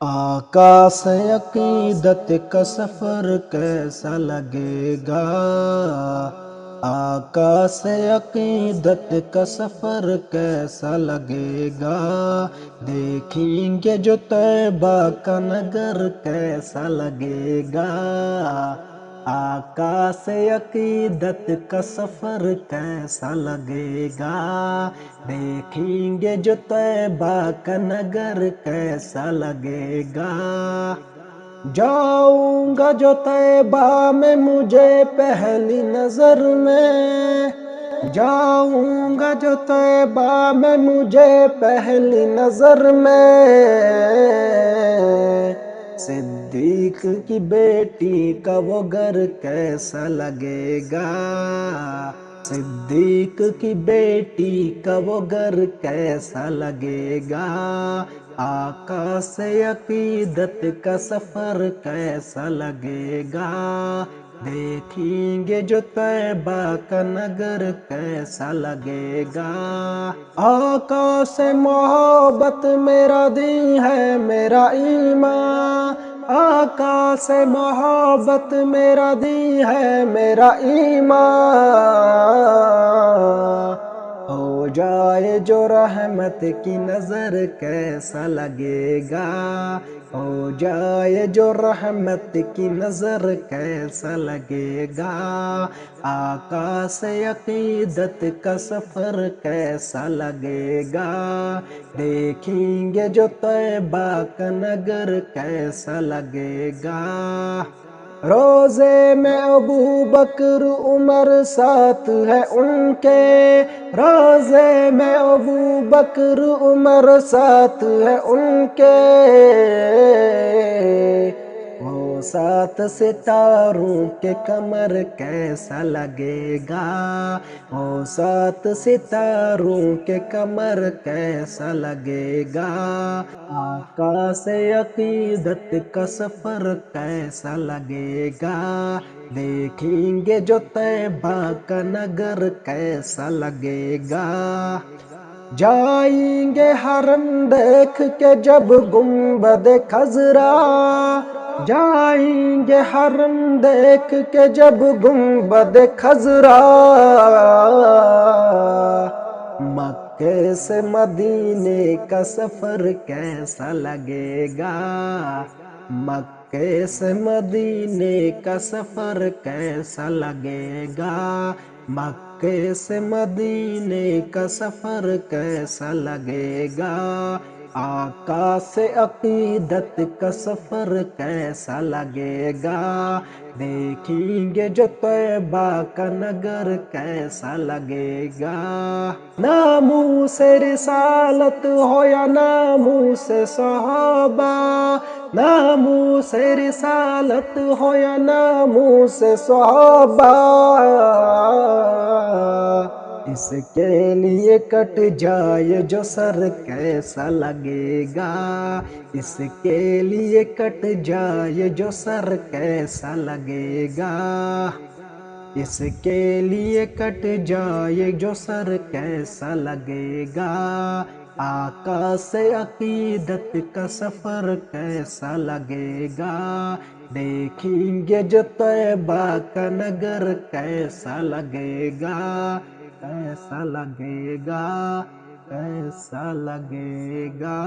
آقا سے عقیدت کا سفر کیسا لگے گا؟ آقا سے عقیدت کا سفر کیسا لگے گا؟ دیکھیں گے جو طیبہ کا نگر کیسا لگے گا؟ آقا سے عقیدت کا سفر کیسا لگے گا؟ دیکھیں گے جو طیبہ کا نگر کیسا لگے گا؟ جاؤں گا جو طیبہ میں مجھے پہلی نظر میں، جاؤں گا جو طیبہ میں مجھے پہلی نظر میں، صدیق کی بیٹی کا وہ گھر کیسا لگے گا؟ صدیق کی بیٹی کا وہ گھر کیسا لگے گا؟ آقا سے عقیدت کا سفر کیسا لگے گا؟ دیکھیں گے جو طیبہ کا نگر کیسا لگے گا؟ آقا سے محبت میرا دین ہے میرا ایمان، آقا سے محبت میرا دین ہے میرا ایمان، ہو جائے جو رحمت کی نظر کیسا لگے گا؟ ہو جائے جو رحمت کی نظر کیسا لگے گا؟ آقا سے عقیدت کا سفر کیسا لگے گا؟ دیکھیں گے جو طیبہ کا نگر کیسا لگے گا؟ روزے میں ابو بکر عمر ساتھ ہے ان کے، روزے میں ابو بکر عمر ساتھ ہے ان کے، وہ سات ستاروں کے قمر کیسا لگے گا؟ وہ سات ستاروں کے قمر کیسا لگے گا؟ آقا سے عقیدت کا سفر کیسا لگے گا؟ دیکھیں گے جو طیبہ کا نگر کیسا لگے گا؟ جائیں گے حرم دیکھ کے جب گنبد خضرا، جائیں گے حرم دیکھ کے جب گنبد خضرا، مکے سے مدینے کا سفر کیسا لگے گا؟ مکے سے مدینے کا سفر کیسا لگے گا؟ مکے سے مدینے کا سفر کیسا لگے گا؟ آقا سے عقیدت کا سفر کیسا لگے گا؟ دیکھیں گے جو طیبہ کا نگر کیسا لگے گا؟ ناموس رسالت ہو یا ناموس صحابہ، ناموس رسالت ہو یا ناموس صحابہ، اس کے لیے کٹ جائے جو سر کیسا لگے گا؟ اس کے لیے کٹ جائے جو سر کیسا لگے گا؟ اس کے لیے کٹ جائے جو سر کیسا لگے گا؟ آقا سے عقیدت کا سفر کیسا لگے گا؟ دیکھیں گے جو طیبہ کا نگر کیسا لگے گا؟ کیسا لگے گا؟ کیسا لگے گا؟